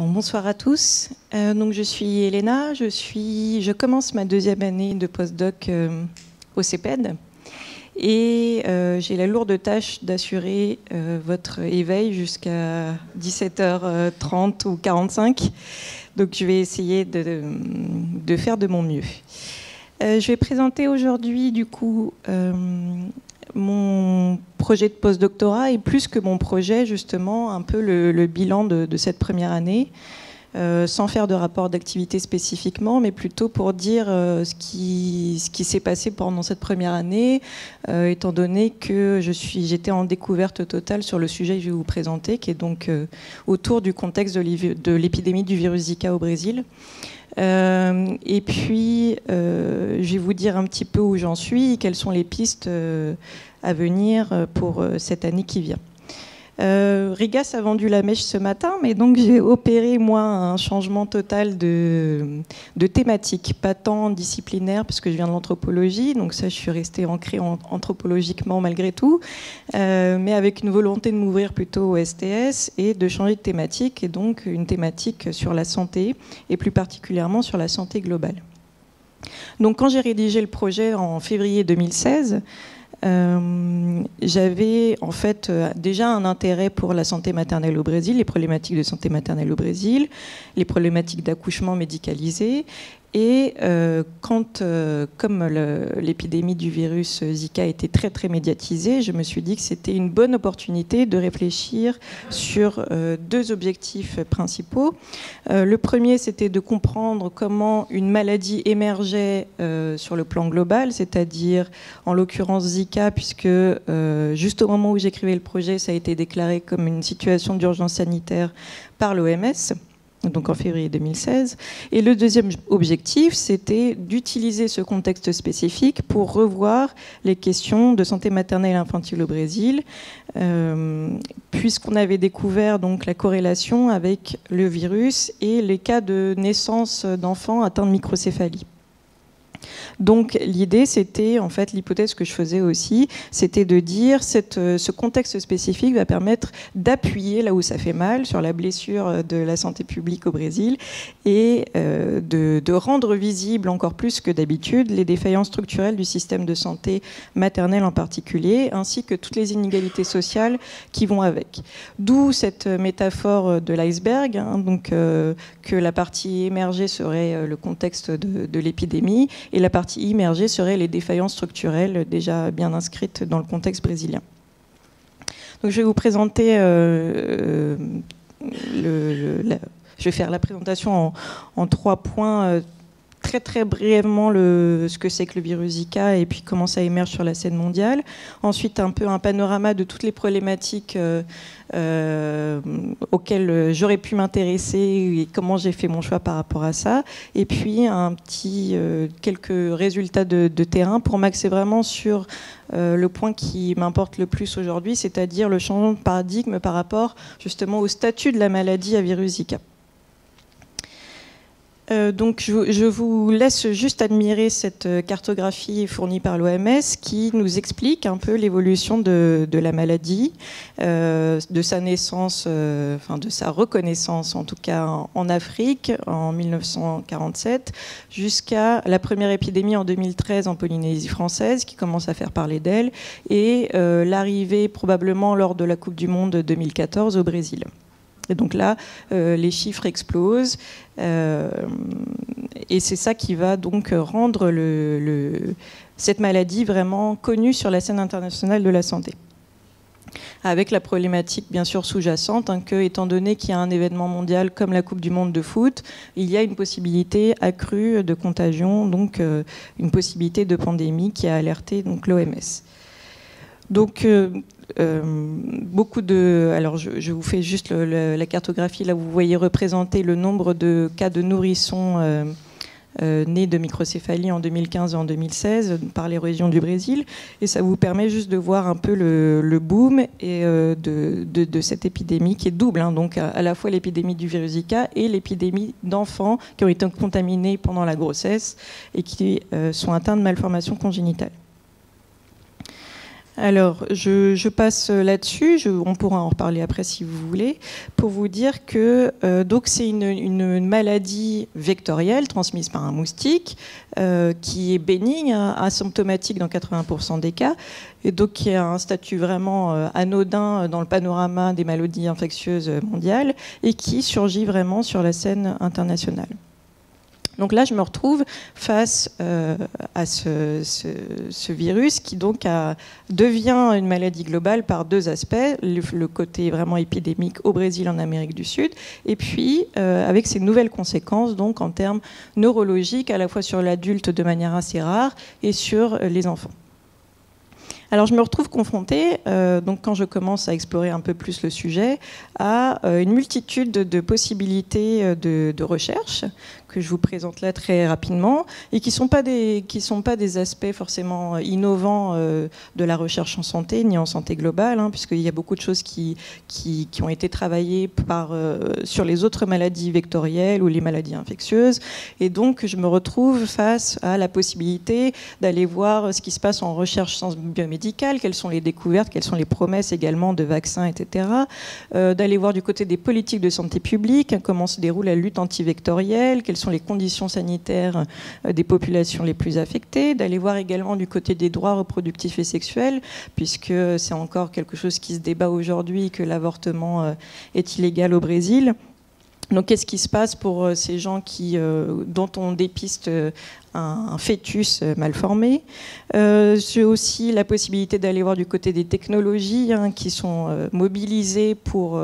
Bon, bonsoir à tous. Donc, je suis Elena, je commence ma deuxième année de postdoc au CEPED et j'ai la lourde tâche d'assurer votre éveil jusqu'à 17h30 ou 45. Donc je vais essayer de faire de mon mieux. Je vais présenter aujourd'hui du coup mon projet de postdoctorat et plus que mon projet, justement, un peu le bilan de cette première année, sans faire de rapport d'activité spécifiquement, mais plutôt pour dire ce qui s'est passé pendant cette première année, étant donné que j'étais en découverte totale sur le sujet que je vais vous présenter, qui est donc autour du contexte de l'épidémie du virus Zika au Brésil. Et puis, je vais vous dire un petit peu où j'en suis, quelles sont les pistes à venir pour cette année qui vient. Rigas a vendu la mèche ce matin, mais donc j'ai opéré, moi, un changement total de thématique, pas tant disciplinaire, parce que je viens de l'anthropologie, donc ça, je suis restée ancrée anthropologiquement malgré tout, mais avec une volonté de m'ouvrir plutôt au STS et de changer de thématique, et donc une thématique sur la santé, et plus particulièrement sur la santé globale. Donc quand j'ai rédigé le projet en février 2016, j'avais en fait déjà un intérêt pour la santé maternelle au Brésil, les problématiques de santé maternelle au Brésil, les problématiques d'accouchement médicalisé. Et comme l'épidémie du virus Zika était très très médiatisée, je me suis dit que c'était une bonne opportunité de réfléchir sur deux objectifs principaux. Le premier, c'était de comprendre comment une maladie émergeait sur le plan global, c'est-à-dire en l'occurrence Zika, puisque juste au moment où j'écrivais le projet, ça a été déclaré comme une situation d'urgence sanitaire par l'OMS. Donc en février 2016. Et le deuxième objectif, c'était d'utiliser ce contexte spécifique pour revoir les questions de santé maternelle et infantile au Brésil, puisqu'on avait découvert donc la corrélation avec le virus et les cas de naissance d'enfants atteints de microcéphalie. Donc l'idée, c'était, en fait, l'hypothèse que je faisais aussi, c'était de dire ce contexte spécifique va permettre d'appuyer là où ça fait mal, sur la blessure de la santé publique au Brésil, et de rendre visible encore plus que d'habitude les défaillances structurelles du système de santé maternelle en particulier, ainsi que toutes les inégalités sociales qui vont avec. D'où cette métaphore de l'iceberg, hein, donc que la partie émergée serait le contexte de l'épidémie, et la partie immergée serait les défaillances structurelles déjà bien inscrites dans le contexte brésilien. Donc je vais vous présenter, je vais faire la présentation en 3 points, très très brièvement ce que c'est que le virus Zika et puis comment ça émerge sur la scène mondiale. Ensuite, un peu un panorama de toutes les problématiques auxquelles j'aurais pu m'intéresser et comment j'ai fait mon choix par rapport à ça. Et puis quelques résultats de terrain pour m'axer vraiment sur le point qui m'importe le plus aujourd'hui, c'est-à-dire le changement de paradigme par rapport justement au statut de la maladie à virus Zika. Donc je vous laisse juste admirer cette cartographie fournie par l'OMS qui nous explique un peu l'évolution de la maladie, de sa naissance, enfin de sa reconnaissance en tout cas en Afrique en 1947 jusqu'à la première épidémie en 2013 en Polynésie française qui commence à faire parler d'elle et l'arrivée probablement lors de la Coupe du Monde 2014 au Brésil. Et donc là, les chiffres explosent et c'est ça qui va donc rendre cette maladie vraiment connue sur la scène internationale de la santé. Avec la problématique bien sûr sous-jacente, hein, que étant donné qu'il y a un événement mondial comme la Coupe du Monde de foot, il y a une possibilité accrue de contagion, donc une possibilité de pandémie qui a alerté donc l'OMS. Donc alors je vous fais juste la cartographie. Là, vous voyez représenter le nombre de cas de nourrissons nés de microcéphalie en 2015 et en 2016 par les régions du Brésil. Et ça vous permet juste de voir un peu le boom et de cette épidémie qui est double. Hein, donc à la fois l'épidémie du virus Zika et l'épidémie d'enfants qui ont été contaminés pendant la grossesse et qui sont atteints de malformations congénitales. Alors, je passe là-dessus, on pourra en reparler après si vous voulez, pour vous dire que donc c'est une maladie vectorielle transmise par un moustique qui est bénigne, asymptomatique dans 80% des cas, et donc qui a un statut vraiment anodin dans le panorama des maladies infectieuses mondiales et qui surgit vraiment sur la scène internationale. Donc là, je me retrouve face à ce virus qui donc devient une maladie globale par deux aspects, le côté vraiment épidémique au Brésil, en Amérique du Sud, et puis avec ses nouvelles conséquences donc en termes neurologiques, à la fois sur l'adulte de manière assez rare et sur les enfants. Alors je me retrouve confrontée, donc quand je commence à explorer un peu plus le sujet, à une multitude de possibilités de recherche que je vous présente là très rapidement et qui sont pas des aspects forcément innovants de la recherche en santé ni en santé globale, hein, puisqu'il y a beaucoup de choses qui ont été travaillées sur les autres maladies vectorielles ou les maladies infectieuses, et donc je me retrouve face à la possibilité d'aller voir ce qui se passe en recherche biomédicale, quelles sont les découvertes, quelles sont les promesses également de vaccins, etc. D'aller voir du côté des politiques de santé publique, comment se déroule la lutte antivectorielle, quelles sont les conditions sanitaires des populations les plus affectées, d'aller voir également du côté des droits reproductifs et sexuels, puisque c'est encore quelque chose qui se débat aujourd'hui, que l'avortement est illégal au Brésil. Donc qu'est-ce qui se passe pour ces gens dont on dépiste un fœtus mal formé. J'ai aussi la possibilité d'aller voir du côté des technologies qui sont mobilisées pour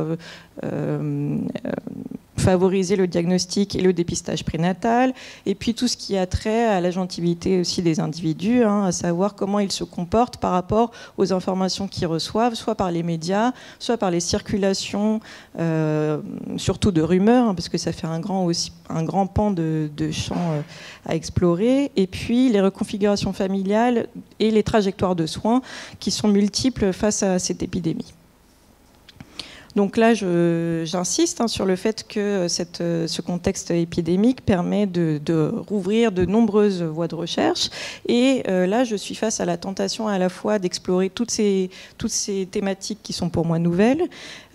favoriser le diagnostic et le dépistage prénatal, et puis tout ce qui a trait à l'agentivité aussi des individus, à savoir comment ils se comportent par rapport aux informations qu'ils reçoivent, soit par les médias, soit par les circulations, surtout de rumeurs, parce que ça fait un grand pan de champs à explorer, et puis les reconfigurations familiales et les trajectoires de soins qui sont multiples face à cette épidémie. Donc là, j'insiste sur le fait que ce contexte épidémique permet de rouvrir de nombreuses voies de recherche. Et là, je suis face à la tentation à la fois d'explorer toutes ces thématiques qui sont pour moi nouvelles,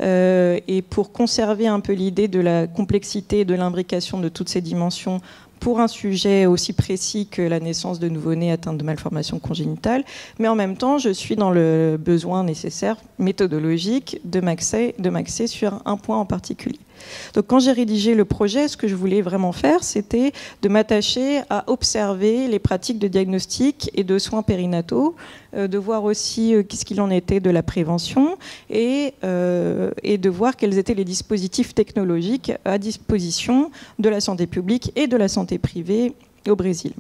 et pour conserver un peu l'idée de la complexité et de l'imbrication de toutes ces dimensions pour un sujet aussi précis que la naissance de nouveau-nés atteints de malformations congénitales, mais en même temps, je suis dans le besoin nécessaire méthodologique de m'axer sur un point en particulier. Donc quand j'ai rédigé le projet, ce que je voulais vraiment faire, c'était de m'attacher à observer les pratiques de diagnostic et de soins périnataux, de voir aussi qu'est-ce qu'il en était de la prévention et de voir quels étaient les dispositifs technologiques à disposition de la santé publique et de la santé privée au Brésil.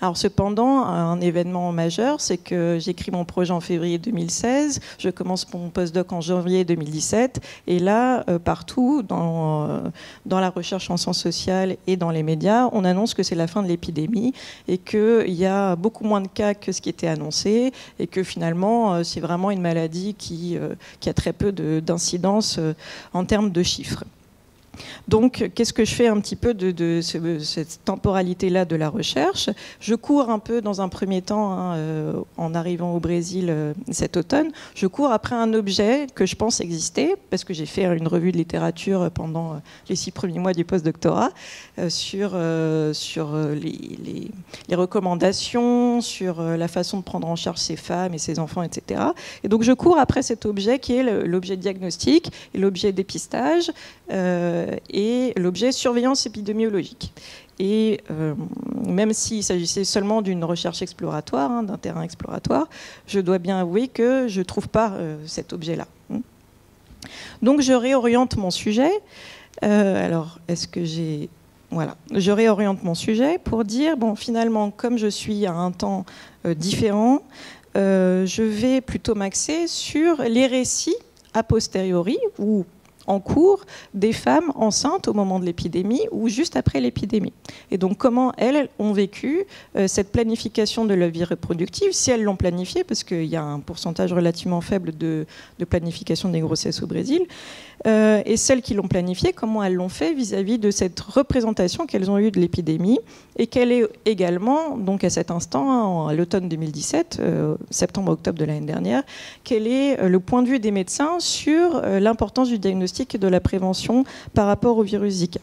Alors cependant, un événement majeur, c'est que j'écris mon projet en février 2016, je commence mon postdoc en janvier 2017, et là, partout, dans la recherche en sciences sociales et dans les médias, on annonce que c'est la fin de l'épidémie et qu'il y a beaucoup moins de cas que ce qui était annoncé, et que finalement, c'est vraiment une maladie qui a très peu d'incidence en termes de chiffres. Donc, qu'est-ce que je fais un petit peu de cette temporalité-là de la recherche? Je cours un peu dans un premier temps, en arrivant au Brésil cet automne, je cours après un objet que je pense exister, parce que j'ai fait une revue de littérature pendant les 6 premiers mois du post-doctorat, sur les recommandations, sur la façon de prendre en charge ces femmes et ces enfants, etc. Et donc, je cours après cet objet qui est l'objet diagnostic et l'objet dépistage, et l'objet surveillance épidémiologique. Et même s'il s'agissait seulement d'une recherche exploratoire, d'un terrain exploratoire, je dois bien avouer que je ne trouve pas cet objet-là. Donc je réoriente mon sujet. Alors, est-ce que j'ai... Voilà, je réoriente mon sujet pour dire, bon, finalement, comme je suis à un temps différent, je vais plutôt m'axer sur les récits a posteriori, ou en cours des femmes enceintes au moment de l'épidémie ou juste après l'épidémie. Et donc comment elles ont vécu cette planification de leur vie reproductive, si elles l'ont planifiée, parce qu'il y a un pourcentage relativement faible de planification des grossesses au Brésil, et celles qui l'ont planifiée, comment elles l'ont fait vis-à-vis de cette représentation qu'elles ont eue de l'épidémie, et quelle est également, donc à cet instant, à l'automne 2017, septembre-octobre de l'année dernière, quel est le point de vue des médecins sur l'importance du diagnostic et de la prévention par rapport au virus Zika.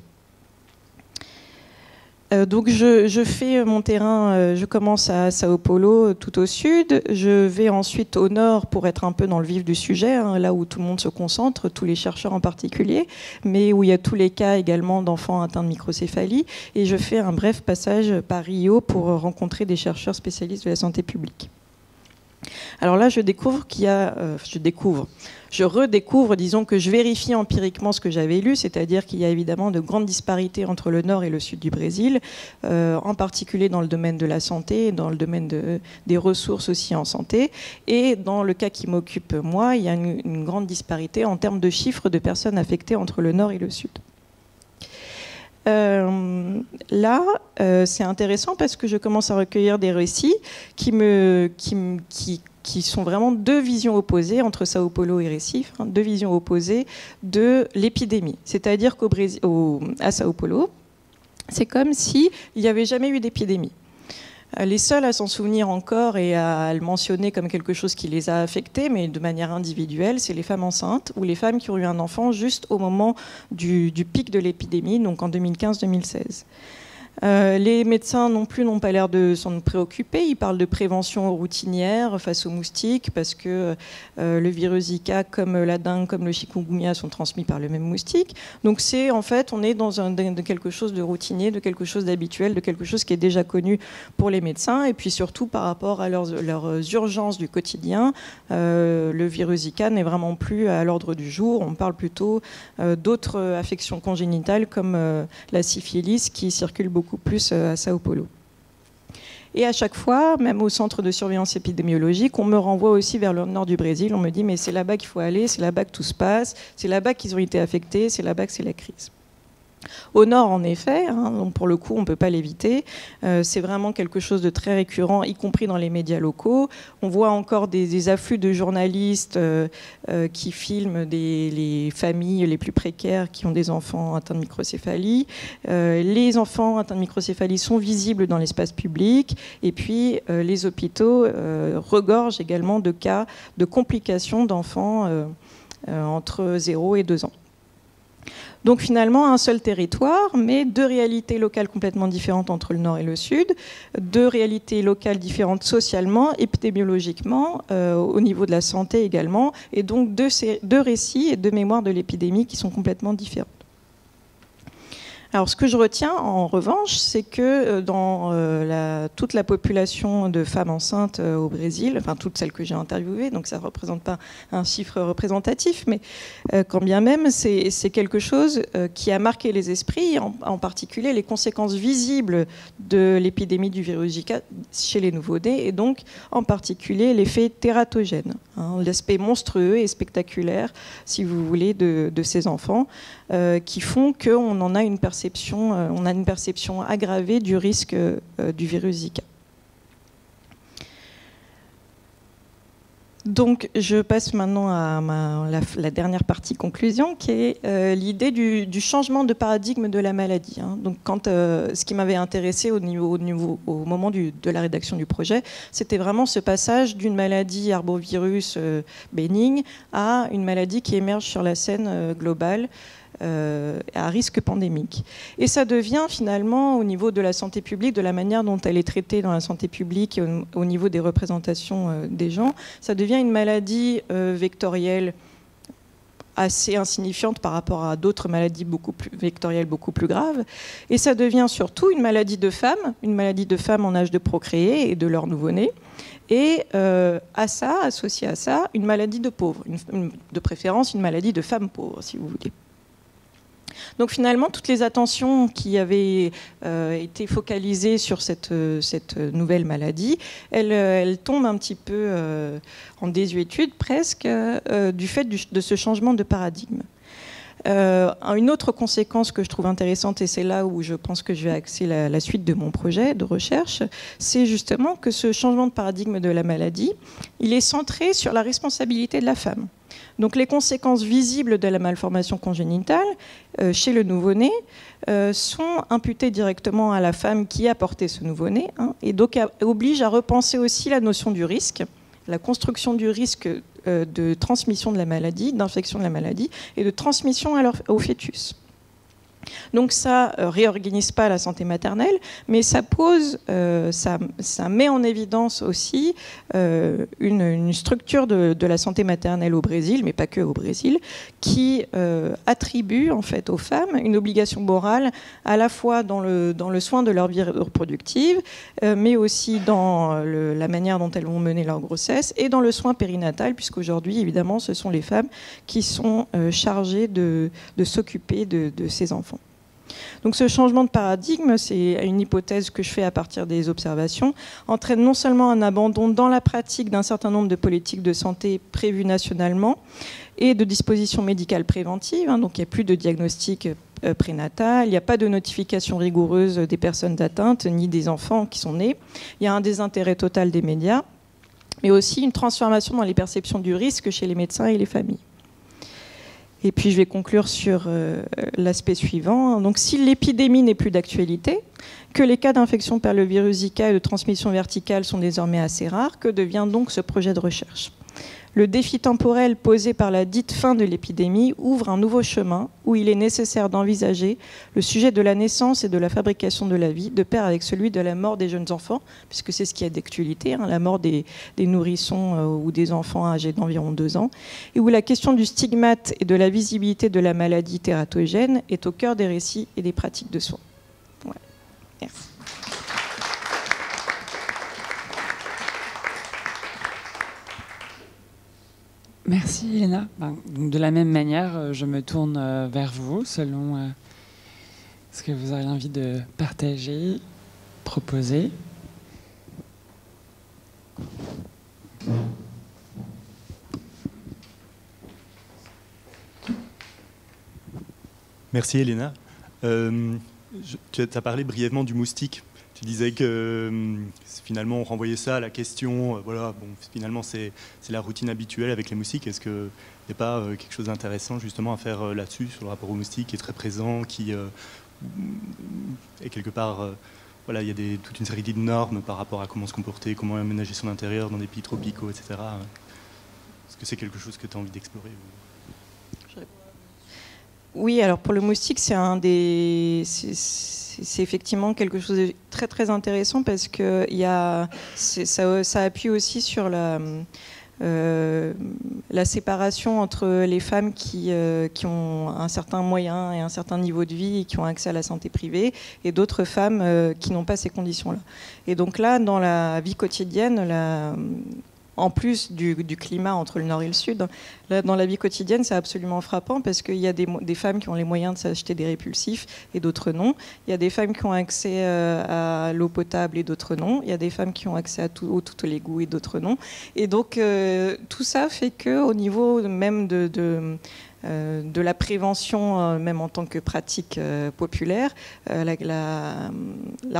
Donc je fais mon terrain, je commence à Sao Paulo, tout au sud. Je vais ensuite au nord pour être un peu dans le vif du sujet, hein, là où tout le monde se concentre, tous les chercheurs en particulier, mais où il y a tous les cas également d'enfants atteints de microcéphalie. Et je fais un bref passage par Rio pour rencontrer des chercheurs spécialistes de la santé publique. Alors là, je découvre qu'il y a... Je redécouvre, disons que je vérifie empiriquement ce que j'avais lu, c'est-à-dire qu'il y a évidemment de grandes disparités entre le nord et le sud du Brésil, en particulier dans le domaine de la santé, dans le domaine des ressources aussi en santé. Et dans le cas qui m'occupe, moi, il y a une grande disparité en termes de chiffres de personnes affectées entre le nord et le sud. Là, c'est intéressant parce que je commence à recueillir des récits qui sont vraiment deux visions opposées entre Sao Paulo et Recife, hein, deux visions opposées de l'épidémie. C'est-à-dire qu'à Sao Paulo, c'est comme s'il n'y avait jamais eu d'épidémie. Les seuls à s'en souvenir encore et à le mentionner comme quelque chose qui les a affectés, mais de manière individuelle, c'est les femmes enceintes ou les femmes qui ont eu un enfant juste au moment du pic de l'épidémie, donc en 2015-2016. Les médecins non plus n'ont pas l'air de s'en préoccuper. Ils parlent de prévention routinière face aux moustiques parce que le virus Zika, comme la dengue, comme le chikungunya, sont transmis par le même moustique. Donc en fait, on est dans de quelque chose de routinier, de quelque chose d'habituel, de quelque chose qui est déjà connu pour les médecins. Et puis surtout par rapport à leurs urgences du quotidien, le virus Zika n'est vraiment plus à l'ordre du jour. On parle plutôt d'autres affections congénitales comme la syphilis qui circule beaucoup plus à Sao Paulo. Et à chaque fois, même au centre de surveillance épidémiologique, on me renvoie aussi vers le nord du Brésil. On me dit mais c'est là-bas qu'il faut aller, c'est là-bas que tout se passe, c'est là-bas qu'ils ont été affectés, c'est là-bas que c'est la crise. Au nord, en effet, hein, donc pour le coup, on ne peut pas l'éviter. C'est vraiment quelque chose de très récurrent, y compris dans les médias locaux. On voit encore des afflux de journalistes qui filment les familles les plus précaires qui ont des enfants atteints de microcéphalie. Les enfants atteints de microcéphalie sont visibles dans l'espace public. Et puis, les hôpitaux regorgent également de cas de complications d'enfants entre 0 et 2 ans. Donc finalement, un seul territoire, mais deux réalités locales complètement différentes entre le nord et le sud, deux réalités locales différentes socialement, épidémiologiquement, au niveau de la santé également, et donc deux récits et deux mémoires de l'épidémie qui sont complètement différents. Alors, ce que je retiens, en revanche, c'est que dans toute la population de femmes enceintes au Brésil, enfin toutes celles que j'ai interviewées, donc ça ne représente pas un chiffre représentatif, mais quand bien même, c'est quelque chose qui a marqué les esprits, en particulier les conséquences visibles de l'épidémie du virus Zika chez les nouveau-nés, et donc en particulier l'effet tératogène, hein, l'aspect monstrueux et spectaculaire, si vous voulez, de ces enfants, qui font qu'on en a une perception aggravée du risque du virus Zika. Donc, je passe maintenant à la dernière partie conclusion, qui est l'idée du changement de paradigme de la maladie. Hein. Donc, ce qui m'avait intéressé au moment de la rédaction du projet, c'était vraiment ce passage d'une maladie arbovirus bénigne à une maladie qui émerge sur la scène globale, à risque pandémique. Et ça devient finalement, au niveau de la santé publique, de la manière dont elle est traitée dans la santé publique, au niveau des représentations des gens, ça devient une maladie vectorielle assez insignifiante par rapport à d'autres maladies vectorielles beaucoup plus graves. Et ça devient surtout une maladie de femmes en âge de procréer et de leur nouveau-né. Et associé à ça, une maladie de pauvres, de préférence une maladie de femmes pauvres, si vous voulez. Donc finalement, toutes les attentions qui avaient été focalisées sur cette nouvelle maladie, elles tombent un petit peu en désuétude presque du fait de ce changement de paradigme. une autre conséquence que je trouve intéressante, et c'est là où je pense que je vais axer la suite de mon projet de recherche, c'est justement que ce changement de paradigme de la maladie, il est centré sur la responsabilité de la femme. Donc les conséquences visibles de la malformation congénitale chez le nouveau-né sont imputées directement à la femme qui a porté ce nouveau-né, hein, et donc oblige à repenser aussi la notion du risque, la construction du risque de transmission de la maladie, d'infection de la maladie et de transmission au fœtus. Donc ça réorganise pas la santé maternelle, mais ça pose, ça met en évidence aussi une structure de la santé maternelle au Brésil, mais pas que au Brésil, qui attribue en fait aux femmes une obligation morale à la fois dans le soin de leur vie reproductive, mais aussi dans la manière dont elles vont mener leur grossesse et dans le soin périnatal, puisqu'aujourd'hui évidemment ce sont les femmes qui sont chargées de s'occuper de ces enfants. Donc ce changement de paradigme, c'est une hypothèse que je fais à partir des observations, entraîne non seulement un abandon dans la pratique d'un certain nombre de politiques de santé prévues nationalement et de dispositions médicales préventives, hein, donc il n'y a plus de diagnostic prénatal, il n'y a pas de notification rigoureuse des personnes atteintes ni des enfants qui sont nés, il y a un désintérêt total des médias, mais aussi une transformation dans les perceptions du risque chez les médecins et les familles. Et puis je vais conclure sur l'aspect suivant. Donc si l'épidémie n'est plus d'actualité, que les cas d'infection par le virus Zika et de transmission verticale sont désormais assez rares, que devient donc ce projet de recherche ? Le défi temporel posé par la dite fin de l'épidémie ouvre un nouveau chemin où il est nécessaire d'envisager le sujet de la naissance et de la fabrication de la vie, de pair avec celui de la mort des jeunes enfants, puisque c'est ce qui est d'actualité, hein, la mort des nourrissons ou des enfants âgés d'environ 2 ans, et où la question du stigmate et de la visibilité de la maladie tératogène est au cœur des récits et des pratiques de soins. Voilà. Merci. Merci Elena. De la même manière, je me tourne vers vous selon ce que vous auriez envie de partager, proposer. Merci Elena. Tu as parlé brièvement du moustique. Tu disais que finalement on renvoyait ça à la question, voilà, bon, finalement c'est la routine habituelle avec les moustiques. Est-ce qu'il n'y a pas quelque chose d'intéressant justement à faire là-dessus, sur le rapport au moustique qui est très présent, qui est quelque part, voilà, il y a toute une série de normes par rapport à comment se comporter, comment aménager son intérieur dans des pays tropicaux, etc. Est-ce que c'est quelque chose que tu as envie d'explorer ? Oui, alors pour le moustique, c'est effectivement quelque chose de très très intéressant parce que ça appuie aussi sur la séparation entre les femmes qui ont un certain moyen et un certain niveau de vie et qui ont accès à la santé privée et d'autres femmes qui n'ont pas ces conditions-là. Et donc là, dans la vie quotidienne, en plus du climat entre le nord et le sud, là, dans la vie quotidienne, c'est absolument frappant parce qu'il y a des femmes qui ont les moyens de s'acheter des répulsifs et d'autres non. Il y a des femmes qui ont accès à l'eau potable et d'autres non. Il y a des femmes qui ont accès à tous les goûts et d'autres non. Et donc, tout ça fait qu'au niveau même de la prévention, même en tant que pratique populaire, la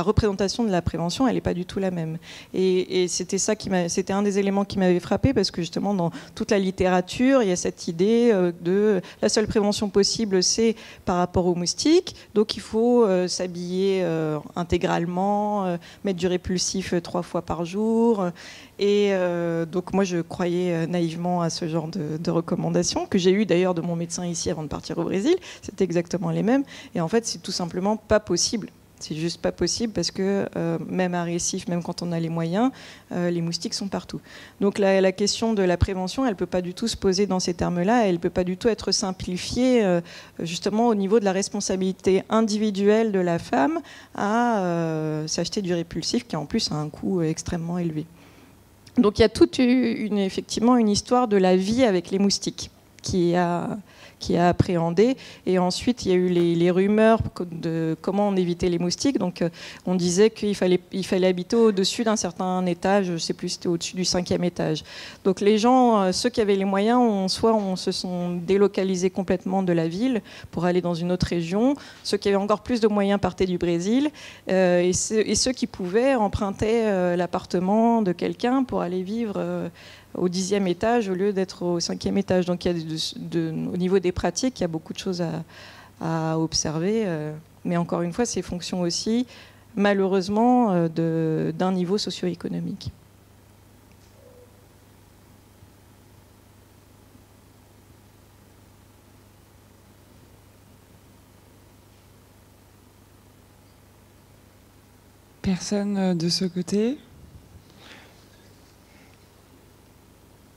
représentation de la prévention, elle n'est pas du tout la même. Et c'était un des éléments qui m'avait frappé parce que justement dans toute la littérature, il y a cette idée de la seule prévention possible, c'est par rapport aux moustiques. Donc il faut s'habiller intégralement, mettre du répulsif 3 fois par jour. Et donc moi je croyais naïvement à ce genre de recommandations que j'ai eues d'ailleurs de mon médecin ici avant de partir au Brésil. C'était exactement les mêmes. Et en fait c'est tout simplement pas possible. C'est juste pas possible parce que même à Recife, même quand on a les moyens, les moustiques sont partout. Donc la question de la prévention, elle peut pas du tout se poser dans ces termes-là. Elle peut pas du tout être simplifiée justement au niveau de la responsabilité individuelle de la femme à s'acheter du répulsif qui en plus a un coût extrêmement élevé. Donc il y a toute effectivement une histoire de la vie avec les moustiques qui a qui a appréhendé. Et ensuite, il y a eu les rumeurs de comment on évitait les moustiques. Donc, on disait qu'il fallait habiter au-dessus d'un certain étage, je ne sais plus, c'était au-dessus du 5e étage. Donc, les gens, ceux qui avaient les moyens, soit on se sont délocalisés complètement de la ville pour aller dans une autre région. Ceux qui avaient encore plus de moyens partaient du Brésil. Et ceux qui pouvaient empruntaient l'appartement de quelqu'un pour aller vivre au 10e étage au lieu d'être au 5e étage. Donc il y a au niveau des pratiques, il y a beaucoup de choses à observer. Mais encore une fois, c'est fonction aussi, malheureusement, d'un niveau socio-économique. Personne de ce côté?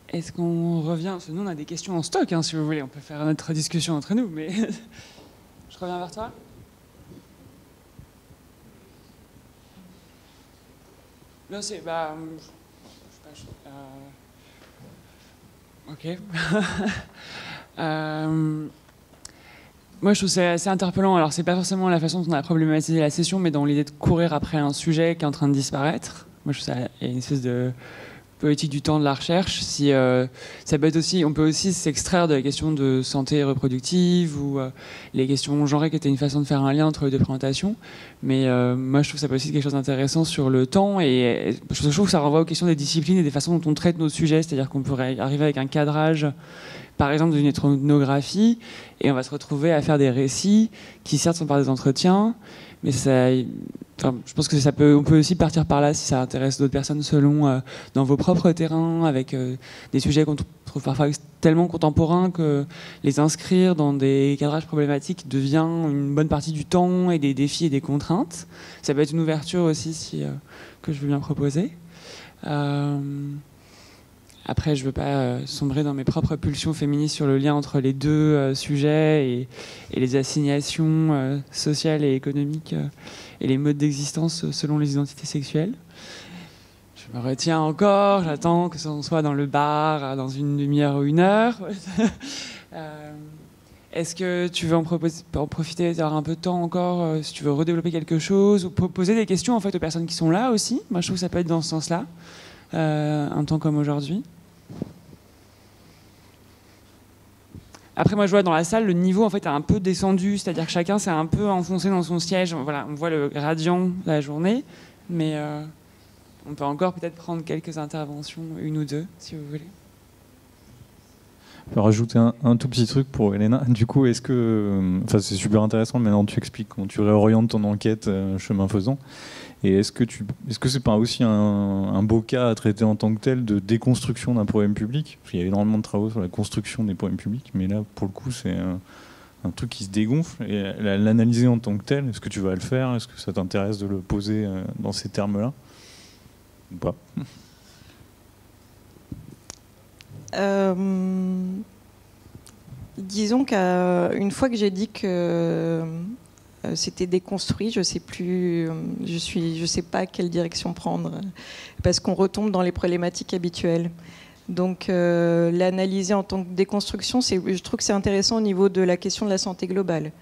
Est-ce qu'on revient? Parce que nous, on a des questions en stock, hein, si vous voulez. On peut faire notre discussion entre nous, mais je reviens vers toi. Non, c'est... Ok. Moi, je trouve c'est assez interpellant. Alors, c'est pas forcément la façon dont on a problématisé la session, mais dans l'idée de courir après un sujet qui est en train de disparaître. Moi, je trouve ça une espèce de politique du temps de la recherche. Si ça peut être aussi, on peut aussi s'extraire de la question de santé reproductive ou les questions genrées, qui étaient une façon de faire un lien entre les deux présentations. Mais moi, je trouve que ça peut aussi être quelque chose d'intéressant sur le temps. Et je trouve que ça renvoie aux questions des disciplines et des façons dont on traite nos sujets. C'est-à-dire qu'on pourrait arriver avec un cadrage, par exemple, d'une ethnographie, et on va se retrouver à faire des récits qui certes sont par des entretiens, mais ça, enfin, je pense que on peut aussi partir par là si ça intéresse d'autres personnes, selon dans vos propres terrains, avec des sujets qu'on trouve parfois tellement contemporains que les inscrire dans des cadrages problématiques devient une bonne partie du temps et des défis et des contraintes. Ça peut être une ouverture aussi que je veux bien proposer. Après, je ne veux pas sombrer dans mes propres pulsions féministes sur le lien entre les deux sujets et les assignations sociales et économiques et les modes d'existence selon les identités sexuelles. Je me retiens encore, j'attends que ça soit dans le bar dans une demi-heure ou une heure. Est-ce que tu veux en profiter d'avoir un peu de temps encore, si tu veux redévelopper quelque chose, ou poser des questions en fait, aux personnes qui sont là aussi? Moi, je trouve que ça peut être dans ce sens-là. Un temps comme aujourd'hui. Après, moi, je vois dans la salle, le niveau en fait a un peu descendu, c'est-à-dire que chacun s'est un peu enfoncé dans son siège. Voilà, on voit le gradient de la journée, mais on peut encore peut-être prendre quelques interventions, une ou deux, si vous voulez. Je peux rajouter un tout petit truc pour Elena. Du coup, est-ce que, enfin, c'est super intéressant. Maintenant, tu expliques comment tu réorientes ton enquête chemin faisant. Et est-ce que c'est pas aussi un beau cas à traiter en tant que tel de déconstruction d'un poème public? Parce qu'il y a énormément de travaux sur la construction des poèmes publics, mais là, pour le coup, c'est un truc qui se dégonfle. Et l'analyser en tant que tel, est-ce que tu vas le faire? Est-ce que ça t'intéresse de le poser dans ces termes-là ou pas? Disons qu'une fois que j'ai dit que c'était déconstruit, je sais plus, je sais pas quelle direction prendre, parce qu'on retombe dans les problématiques habituelles. Donc l'analyser en tant que déconstruction, je trouve que c'est intéressant au niveau de la question de la santé globale.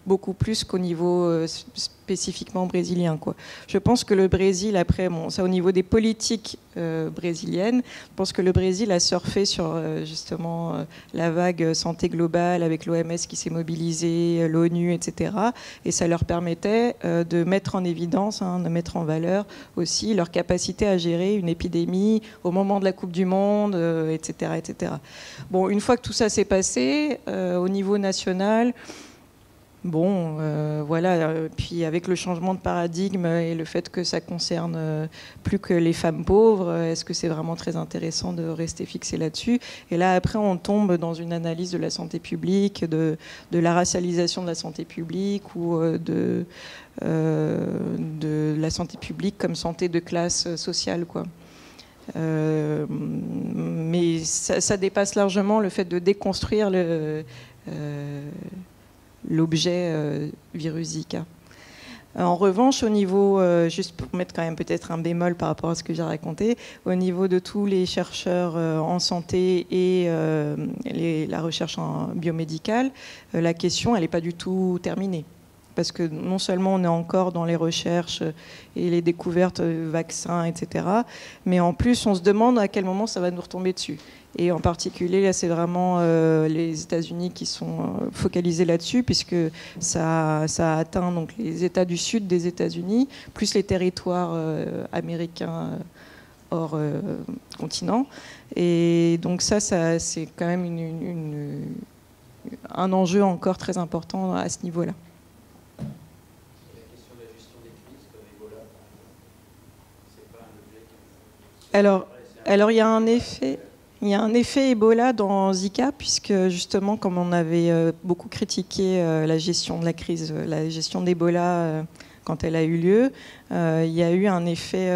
Beaucoup plus qu'au niveau spécifiquement brésilien, quoi. Je pense que le Brésil, après, bon, ça au niveau des politiques brésiliennes, je pense que le Brésil a surfé sur justement la vague santé globale avec l'OMS qui s'est mobilisée, l'ONU, etc. Et ça leur permettait de mettre en évidence, de mettre en valeur aussi leur capacité à gérer une épidémie au moment de la Coupe du Monde, etc., etc. Bon, une fois que tout ça s'est passé, au niveau national, bon, voilà. Puis avec le changement de paradigme et le fait que ça concerne plus que les femmes pauvres, est-ce que c'est vraiment très intéressant de rester fixé là-dessus? Et là, après, on tombe dans une analyse de la santé publique, de la racialisation de la santé publique ou de la santé publique comme santé de classe sociale, quoi. Mais ça dépasse largement le fait de déconstruire l'objet virus Zika. En revanche, au niveau, juste pour mettre quand même peut-être un bémol par rapport à ce que j'ai raconté, au niveau de tous les chercheurs en santé et la recherche biomédicale, la question, elle n'est pas du tout terminée. Parce que non seulement on est encore dans les recherches et les découvertes vaccins, etc., mais en plus on se demande à quel moment ça va nous retomber dessus. Et en particulier, là, c'est vraiment les États-Unis qui sont focalisés là-dessus, puisque ça a atteint donc, les États du sud des États-Unis, plus les territoires américains hors continent. Et donc ça c'est quand même un enjeu encore très important à ce niveau-là. Alors, il y a un effet Ebola dans Zika, puisque justement, comme on avait beaucoup critiqué la gestion de la crise, la gestion d'Ebola quand elle a eu lieu, il y a eu un effet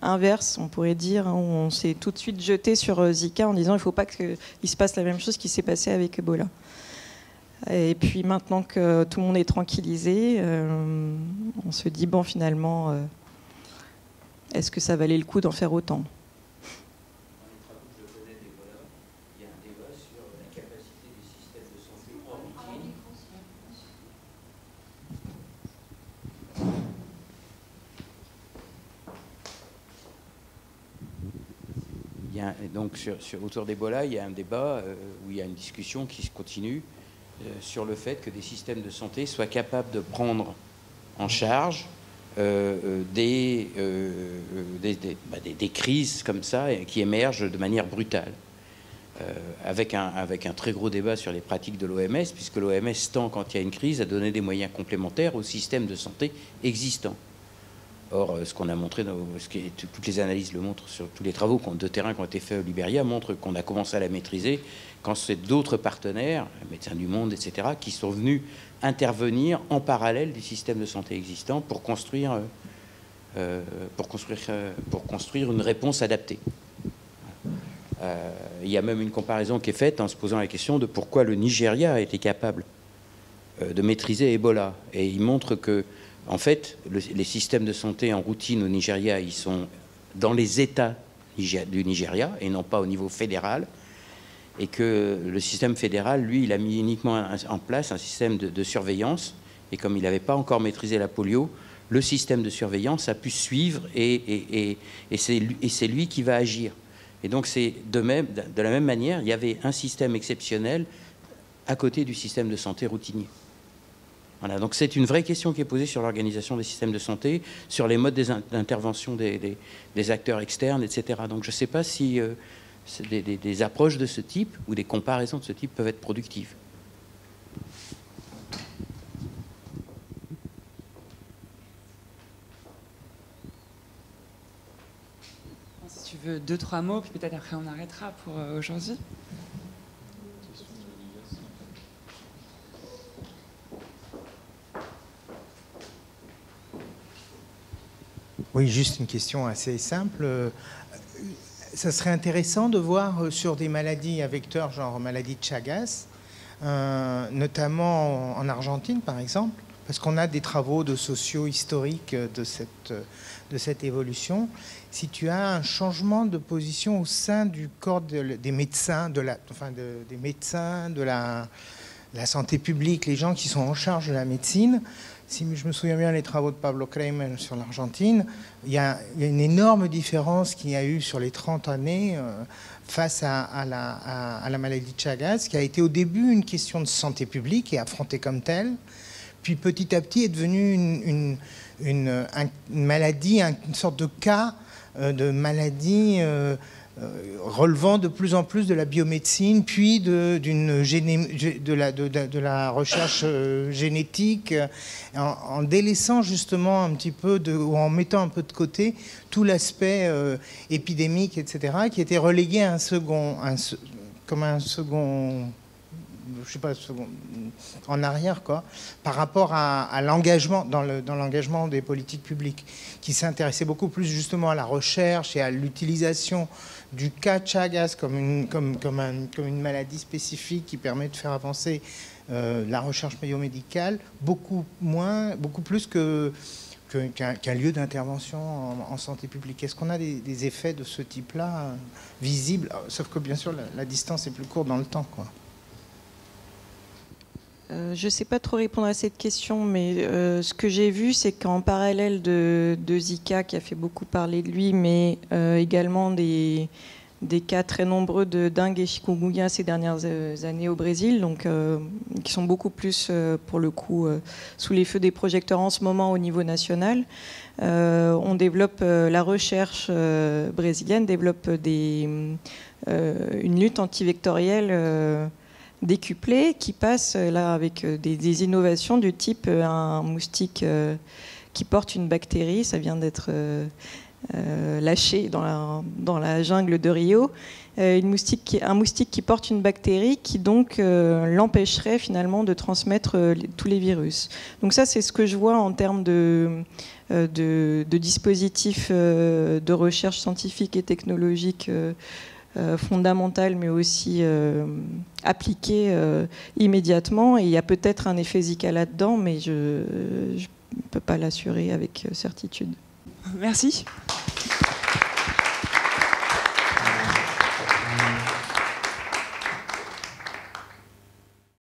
inverse, on pourrait dire, où on s'est tout de suite jeté sur Zika en disant il ne faut pas qu'il se passe la même chose qui s'est passé avec Ebola. Et puis maintenant que tout le monde est tranquillisé, on se dit bon, finalement, est-ce que ça valait le coup d'en faire autant ? Donc autour d'Ebola, il y a un débat où il y a une discussion qui se continue sur le fait que des systèmes de santé soient capables de prendre en charge des crises comme ça qui émergent de manière brutale. Avec un très gros débat sur les pratiques de l'OMS, puisque l'OMS tend, quand il y a une crise, à donner des moyens complémentaires aux systèmes de santé existants. Or, ce qu'on a montré, toutes les analyses le montrent, sur tous les travaux de terrain qui ont été faits au Libéria, montrent qu'on a commencé à la maîtriser quand c'est d'autres partenaires, Médecins du Monde, etc., qui sont venus intervenir en parallèle des systèmes de santé existants pour construire une réponse adaptée. Il y a même une comparaison qui est faite en se posant la question de pourquoi le Nigeria a été capable de maîtriser Ebola. Et il montre que en fait, les systèmes de santé en routine au Nigeria, ils sont dans les États du Nigeria et non pas au niveau fédéral. Et que le système fédéral, lui, il a mis uniquement en place un système de surveillance. Et comme il n'avait pas encore maîtrisé la polio, le système de surveillance a pu suivre et c'est lui qui va agir. Et donc, de la même manière, il y avait un système exceptionnel à côté du système de santé routinier. Voilà, donc c'est une vraie question qui est posée sur l'organisation des systèmes de santé, sur les modes d'intervention des acteurs externes, etc. Donc je ne sais pas si des approches de ce type ou des comparaisons de ce type peuvent être productives. Si tu veux 2-3 mots, puis peut-être après on arrêtera pour aujourd'hui. Oui, juste une question assez simple. Ça serait intéressant de voir sur des maladies à vecteurs, genre maladie de Chagas, notamment en Argentine, par exemple, parce qu'on a des travaux de sociaux historiques de cette évolution. Si tu as un changement de position au sein du corps des médecins, des médecins, de la santé publique, les gens qui sont en charge de la médecine. Si je me souviens bien les travaux de Pablo Kramer sur l'Argentine, il y a une énorme différence qu'il y a eu sur les 30 années face à la maladie de Chagas, qui a été au début une question de santé publique et affrontée comme telle, puis petit à petit est devenue une maladie, une sorte de cas de maladie relevant de plus en plus de la biomédecine, puis de la recherche génétique, en délaissant justement un petit peu, ou en mettant un peu de côté tout l'aspect épidémique, etc., qui était relégué à un second, je sais pas, en arrière, quoi, par rapport à l'engagement, dans l'engagement des politiques publiques, qui s'intéressait beaucoup plus justement à la recherche et à l'utilisation du cas Chagas comme une maladie spécifique qui permet de faire avancer la recherche biomédicale beaucoup plus qu'un lieu d'intervention en santé publique. Est-ce qu'on a des effets de ce type-là visibles? Sauf que bien sûr la distance est plus courte dans le temps, quoi. Je ne sais pas trop répondre à cette question, mais ce que j'ai vu, c'est qu'en parallèle de Zika, qui a fait beaucoup parler de lui, mais également des cas très nombreux de dengue et chikungunya ces dernières années au Brésil, donc, qui sont beaucoup plus, pour le coup, sous les feux des projecteurs en ce moment au niveau national. On développe, la recherche brésilienne développe une lutte antivectorielle décuplée qui passe là avec des innovations du type un moustique qui porte une bactérie, ça vient d'être lâché dans la jungle de Rio, un moustique qui porte une bactérie qui donc l'empêcherait finalement de transmettre tous les virus. Donc ça, c'est ce que je vois en termes de dispositifs de recherche scientifique et technologique fondamentale, mais aussi appliquée immédiatement. Et il y a peut-être un effet Zika là-dedans, mais je ne peux pas l'assurer avec certitude. Merci.